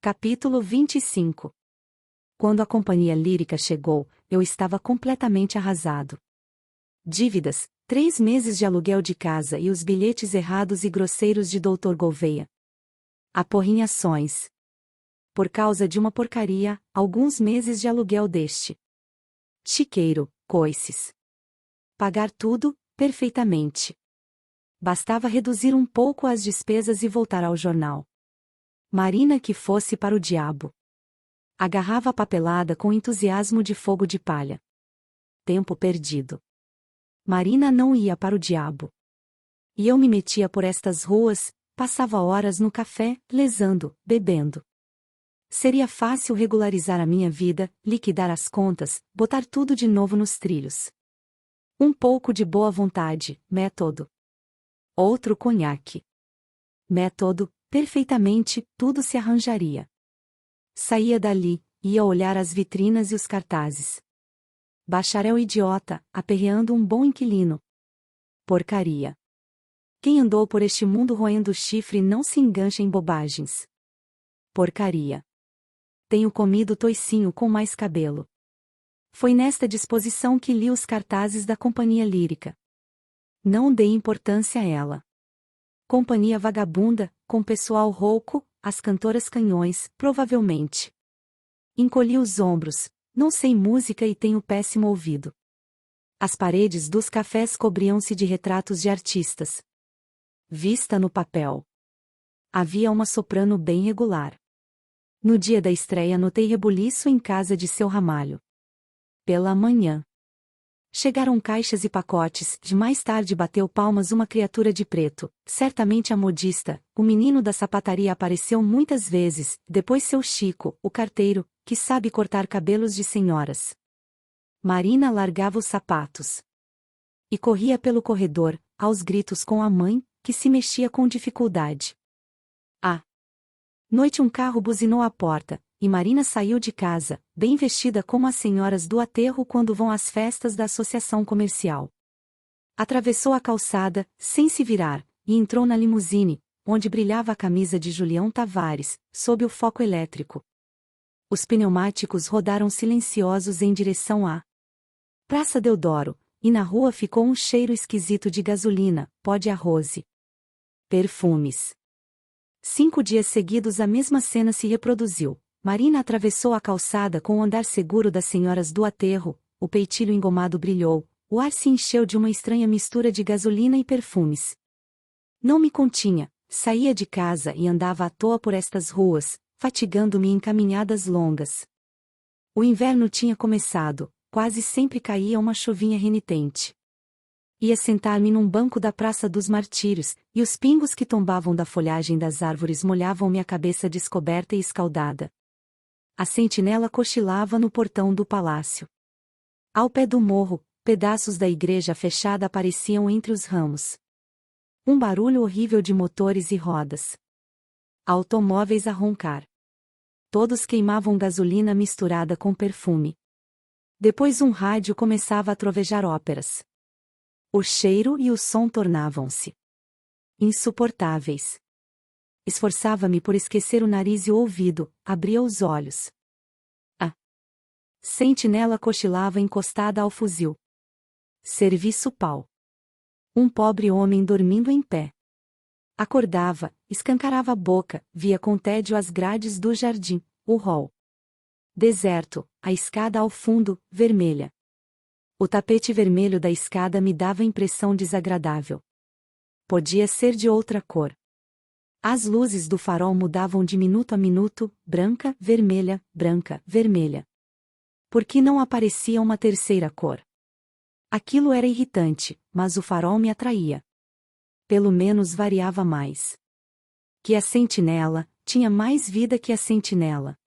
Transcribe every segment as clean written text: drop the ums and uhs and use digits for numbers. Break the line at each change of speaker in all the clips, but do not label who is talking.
Capítulo 25. Quando a companhia lírica chegou, eu estava completamente arrasado. Dívidas, 3 meses de aluguel de casa e os bilhetes errados e grosseiros de Dr. Gouveia. Aporrinhações. Por causa de uma porcaria, alguns meses de aluguel deste chiqueiro, coices. Pagar tudo, perfeitamente. Bastava reduzir um pouco as despesas e voltar ao jornal. Marina que fosse para o diabo. Agarrava a papelada com entusiasmo de fogo de palha. Tempo perdido. Marina não ia para o diabo. E eu me metia por estas ruas, passava horas no café, lesando, bebendo. Seria fácil regularizar a minha vida, liquidar as contas, botar tudo de novo nos trilhos. Um pouco de boa vontade, método. Outro conhaque. Método, perfeitamente, tudo se arranjaria. Saía dali, ia olhar as vitrinas e os cartazes. Bacharel idiota, aperreando um bom inquilino. Porcaria. Quem andou por este mundo roendo o chifre não se engancha em bobagens. Porcaria. Tenho comido toicinho com mais cabelo. Foi nesta disposição que li os cartazes da companhia lírica. Não dei importância a ela. Companhia vagabunda, com pessoal rouco, as cantoras canhões, provavelmente. Encolhi os ombros, não sei música e tenho péssimo ouvido. As paredes dos cafés cobriam-se de retratos de artistas. Vista no papel. Havia uma soprano bem regular. No dia da estreia notei rebuliço em casa de seu Ramalho. Pela manhã. Chegaram caixas e pacotes, de mais tarde bateu palmas uma criatura de preto, certamente a modista, o menino da sapataria apareceu muitas vezes, depois seu Chico, o carteiro, que sabe cortar cabelos de senhoras. Marina largava os sapatos. E corria pelo corredor, aos gritos com a mãe, que se mexia com dificuldade. À noite um carro buzinou à porta, e Marina saiu de casa, bem vestida como as senhoras do aterro quando vão às festas da associação comercial. Atravessou a calçada, sem se virar, e entrou na limusine, onde brilhava a camisa de Julião Tavares, sob o foco elétrico. Os pneumáticos rodaram silenciosos em direção à Praça Deodoro, e na rua ficou um cheiro esquisito de gasolina, pó de arroz e perfumes. 5 dias seguidos a mesma cena se reproduziu. Marina atravessou a calçada com o andar seguro das senhoras do aterro, o peitilho engomado brilhou, o ar se encheu de uma estranha mistura de gasolina e perfumes. Não me continha, saía de casa e andava à toa por estas ruas, fatigando-me em caminhadas longas. O inverno tinha começado, quase sempre caía uma chuvinha renitente. Ia sentar-me num banco da Praça dos Martírios, e os pingos que tombavam da folhagem das árvores molhavam minha cabeça descoberta e escaldada. A sentinela cochilava no portão do palácio. Ao pé do morro, pedaços da igreja fechada apareciam entre os ramos. Um barulho horrível de motores e rodas. Automóveis a roncar. Todos queimavam gasolina misturada com perfume. Depois um rádio começava a trovejar óperas. O cheiro e o som tornavam-se insuportáveis. Esforçava-me por esquecer o nariz e o ouvido, abria os olhos. A sentinela cochilava encostada ao fuzil. Serviço pau. Um pobre homem dormindo em pé. Acordava, escancarava a boca, via com tédio as grades do jardim, o hall. Deserto, a escada ao fundo, vermelha. O tapete vermelho da escada me dava impressão desagradável. Podia ser de outra cor. As luzes do farol mudavam de minuto a minuto, branca, vermelha, branca, vermelha. Por que não aparecia uma terceira cor? Aquilo era irritante, mas o farol me atraía. Pelo menos variava mais. Que a sentinela, tinha mais vida que a sentinela.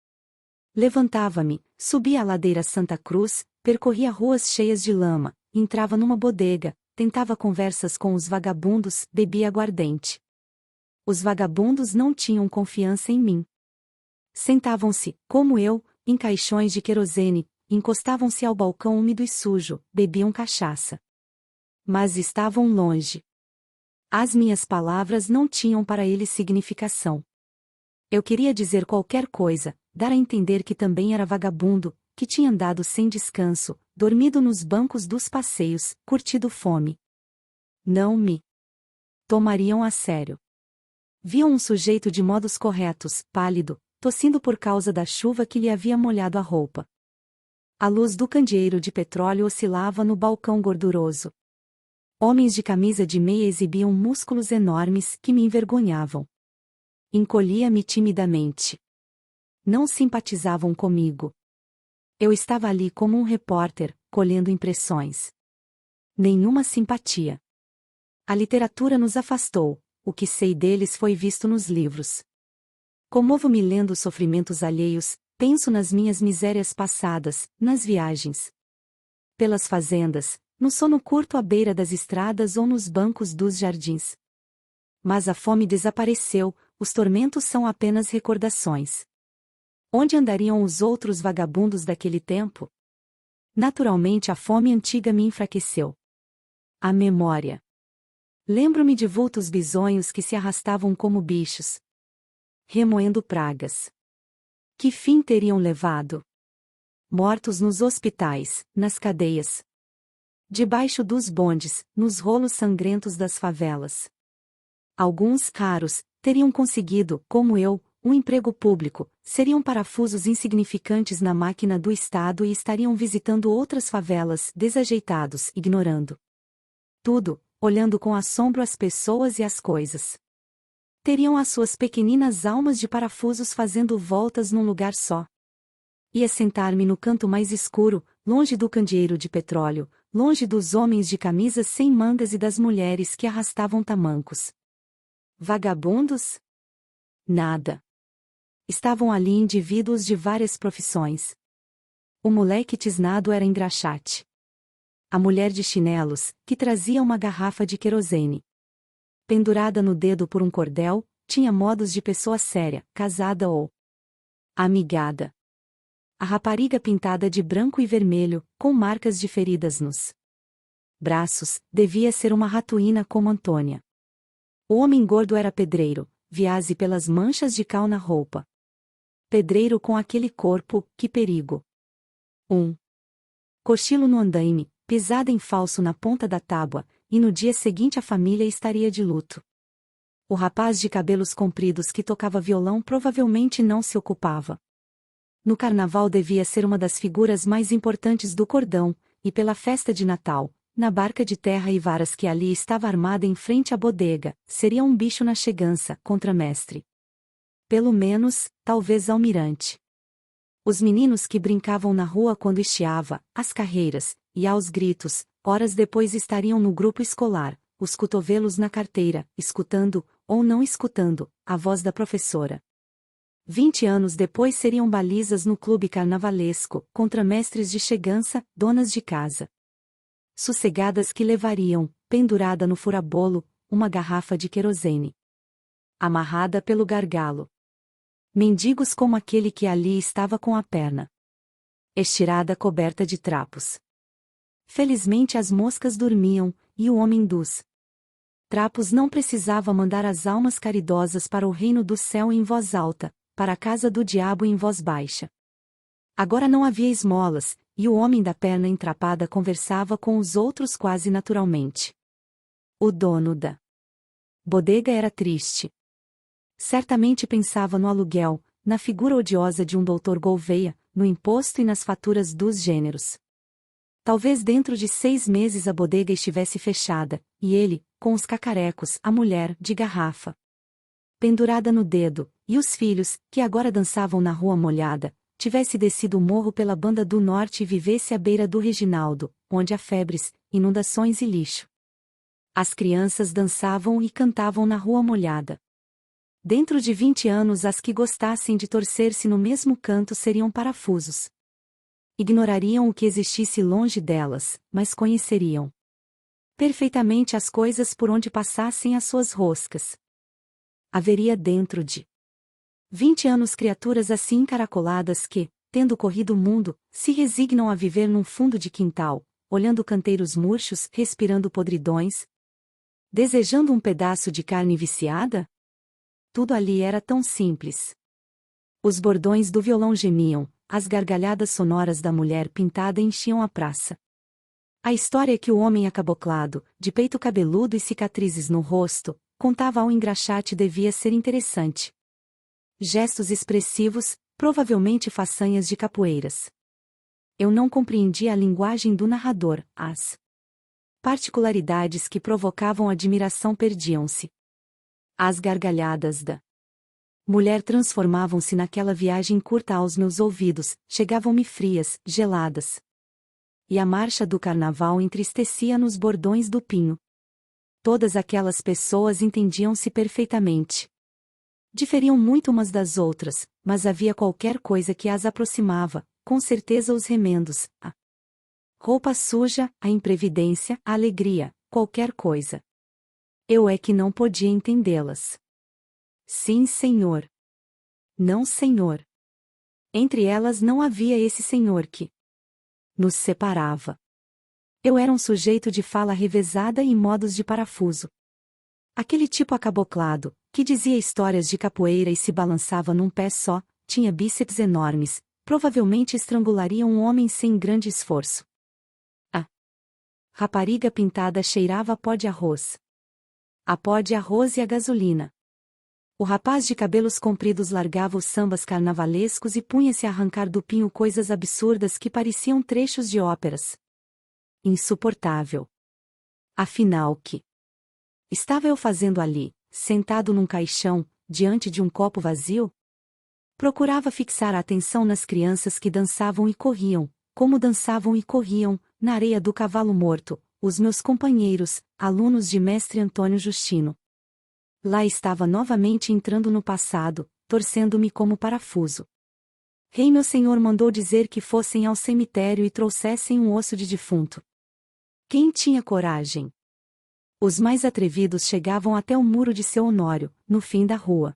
Levantava-me, subia a ladeira Santa Cruz, percorria ruas cheias de lama, entrava numa bodega, tentava conversas com os vagabundos, bebia aguardente. Os vagabundos não tinham confiança em mim. Sentavam-se, como eu, em caixões de querosene, encostavam-se ao balcão úmido e sujo, bebiam cachaça. Mas estavam longe. As minhas palavras não tinham para eles significação. Eu queria dizer qualquer coisa, dar a entender que também era vagabundo, que tinha andado sem descanso, dormido nos bancos dos passeios, curtido fome. Não me tomariam a sério. Viam um sujeito de modos corretos, pálido, tossindo por causa da chuva que lhe havia molhado a roupa. A luz do candeeiro de petróleo oscilava no balcão gorduroso. Homens de camisa de meia exibiam músculos enormes que me envergonhavam. Encolhia-me timidamente. Não simpatizavam comigo. Eu estava ali como um repórter, colhendo impressões. Nenhuma simpatia. A literatura nos afastou, o que sei deles foi visto nos livros. Comovo-me lendo os sofrimentos alheios, penso nas minhas misérias passadas, nas viagens. Pelas fazendas, no sono curto à beira das estradas ou nos bancos dos jardins. Mas a fome desapareceu, os tormentos são apenas recordações. Onde andariam os outros vagabundos daquele tempo? Naturalmente a fome antiga me enfraqueceu. A memória. Lembro-me de vultos bisonhos que se arrastavam como bichos, remoendo pragas. Que fim teriam levado? Mortos nos hospitais, nas cadeias. Debaixo dos bondes, nos rolos sangrentos das favelas. Alguns, raros, teriam conseguido, como eu, um emprego público, seriam parafusos insignificantes na máquina do Estado e estariam visitando outras favelas, desajeitados, ignorando tudo, olhando com assombro as pessoas e as coisas. Teriam as suas pequeninas almas de parafusos fazendo voltas num lugar só. Ia sentar-me no canto mais escuro, longe do candeeiro de petróleo, longe dos homens de camisas sem mangas e das mulheres que arrastavam tamancos. Vagabundos? Nada. Estavam ali indivíduos de várias profissões. O moleque tisnado era engraxate. A mulher de chinelos, que trazia uma garrafa de querosene. Pendurada no dedo por um cordel, tinha modos de pessoa séria, casada ou amigada. A rapariga pintada de branco e vermelho, com marcas de feridas nos braços, devia ser uma ratoína como Antônia. O homem gordo era pedreiro, viase pelas manchas de cal na roupa. Pedreiro com aquele corpo, que perigo! Cochilo no andaime, pisada em falso na ponta da tábua, e no dia seguinte a família estaria de luto. O rapaz de cabelos compridos que tocava violão provavelmente não se ocupava. No carnaval devia ser uma das figuras mais importantes do cordão, e pela festa de Natal, na barca de terra e varas que ali estava armada em frente à bodega, seria um bicho na chegança, contramestre. Pelo menos, talvez almirante. Os meninos que brincavam na rua quando estiava, às carreiras, e aos gritos, horas depois estariam no grupo escolar, os cotovelos na carteira, escutando, ou não escutando, a voz da professora. 20 anos depois seriam balizas no clube carnavalesco, contramestres de chegança, donas de casa. Sossegadas que levariam, pendurada no furabolo, uma garrafa de querosene. Amarrada pelo gargalo. Mendigos como aquele que ali estava com a perna estirada coberta de trapos. Felizmente as moscas dormiam, e o homem dos trapos não precisava mandar as almas caridosas para o reino do céu em voz alta, para a casa do diabo em voz baixa. Agora não havia esmolas, e o homem da perna entrapada conversava com os outros quase naturalmente. O dono da bodega era triste. Certamente pensava no aluguel, na figura odiosa de um doutor Gouveia, no imposto e nas faturas dos gêneros. Talvez dentro de 6 meses a bodega estivesse fechada, e ele, com os cacarecos, a mulher, de garrafa pendurada no dedo, e os filhos, que agora dançavam na rua molhada, tivesse descido o morro pela banda do norte e vivesse à beira do Reginaldo, onde há febres, inundações e lixo. As crianças dançavam e cantavam na rua molhada. Dentro de 20 anos as que gostassem de torcer-se no mesmo canto seriam parafusos. Ignorariam o que existisse longe delas, mas conheceriam perfeitamente as coisas por onde passassem as suas roscas. Haveria dentro de 20 anos criaturas assim encaracoladas que, tendo corrido o mundo, se resignam a viver num fundo de quintal, olhando canteiros murchos, respirando podridões, desejando um pedaço de carne viciada? Tudo ali era tão simples. Os bordões do violão gemiam, as gargalhadas sonoras da mulher pintada enchiam a praça. A história que o homem acaboclado, de peito cabeludo e cicatrizes no rosto, contava ao engraxate devia ser interessante. Gestos expressivos, provavelmente façanhas de capoeiras. Eu não compreendia a linguagem do narrador, as particularidades que provocavam admiração perdiam-se. As gargalhadas da mulher transformavam-se naquela viagem curta aos meus ouvidos, chegavam-me frias, geladas. E a marcha do carnaval entristecia nos bordões do pinho. Todas aquelas pessoas entendiam-se perfeitamente. Diferiam muito umas das outras, mas havia qualquer coisa que as aproximava, com certeza os remendos, a roupa suja, a imprevidência, a alegria, qualquer coisa. Eu é que não podia entendê-las. Sim, senhor. Não, senhor. Entre elas não havia esse senhor que nos separava. Eu era um sujeito de fala revezada e modos de parafuso. Aquele tipo acaboclado, que dizia histórias de capoeira e se balançava num pé só, tinha bíceps enormes, provavelmente estrangularia um homem sem grande esforço. A rapariga pintada cheirava a pó de arroz. A pó de arroz e a gasolina. O rapaz de cabelos compridos largava os sambas carnavalescos e punha-se a arrancar do pinho coisas absurdas que pareciam trechos de óperas. Insuportável. Afinal, que estava eu fazendo ali, sentado num caixão, diante de um copo vazio? Procurava fixar a atenção nas crianças que dançavam e corriam, como dançavam e corriam, na areia do cavalo morto, os meus companheiros, alunos de mestre Antônio Justino. Lá estava novamente entrando no passado, torcendo-me como parafuso. Rei meu senhor mandou dizer que fossem ao cemitério e trouxessem um osso de defunto. Quem tinha coragem? Os mais atrevidos chegavam até o muro de seu Honório, no fim da rua.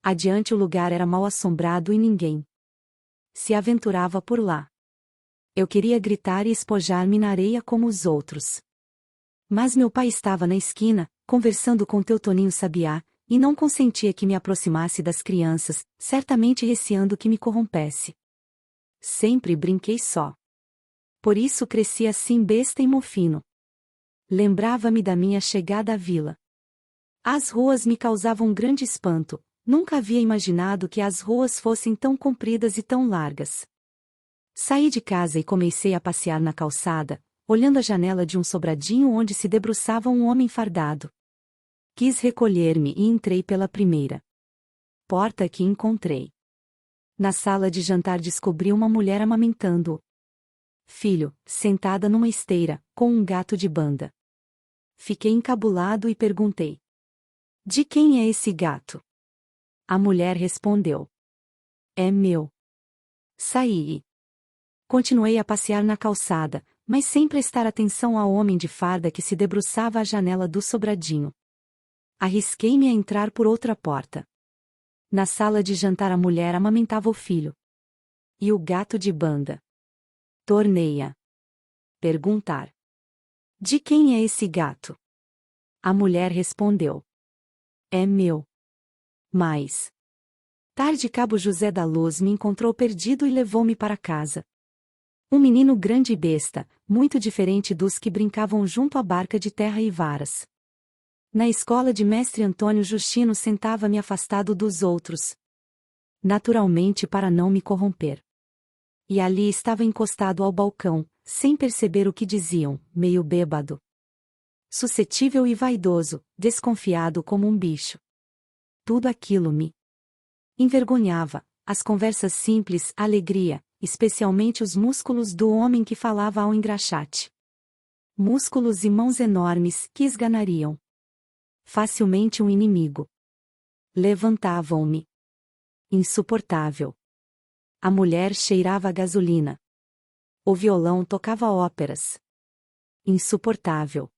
Adiante o lugar era mal assombrado e ninguém se aventurava por lá. Eu queria gritar e espojar-me na areia como os outros. Mas meu pai estava na esquina, conversando com Teutoninho Sabiá, e não consentia que me aproximasse das crianças, certamente receando que me corrompesse. Sempre brinquei só. Por isso cresci assim besta e mofino. Lembrava-me da minha chegada à vila. As ruas me causavam grande espanto, nunca havia imaginado que as ruas fossem tão compridas e tão largas. Saí de casa e comecei a passear na calçada, olhando a janela de um sobradinho onde se debruçava um homem fardado. Quis recolher-me e entrei pela primeira porta que encontrei. Na sala de jantar descobri uma mulher amamentando o filho, sentada numa esteira, com um gato de banda. Fiquei encabulado e perguntei: de quem é esse gato? A mulher respondeu: é meu. Saí e continuei a passear na calçada, mas sem prestar atenção ao homem de farda que se debruçava à janela do sobradinho. Arrisquei-me a entrar por outra porta. Na sala de jantar a mulher amamentava o filho. E o gato de banda? Tornei a perguntar: de quem é esse gato? A mulher respondeu: é meu. Mas tarde Cabo José da Luz me encontrou perdido e levou-me para casa. Um menino grande e besta, muito diferente dos que brincavam junto à barca de terra e varas. Na escola de mestre Antônio Justino sentava-me afastado dos outros. Naturalmente para não me corromper. E ali estava encostado ao balcão, sem perceber o que diziam, meio bêbado. Suscetível e vaidoso, desconfiado como um bicho. Tudo aquilo me envergonhava, as conversas simples, a alegria, especialmente os músculos do homem que falava ao engraxate. Músculos e mãos enormes que esganariam facilmente um inimigo. Levantavam-me. Insuportável. A mulher cheirava a gasolina. O violão tocava óperas. Insuportável.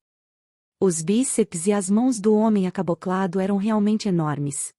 Os bíceps e as mãos do homem acaboclado eram realmente enormes.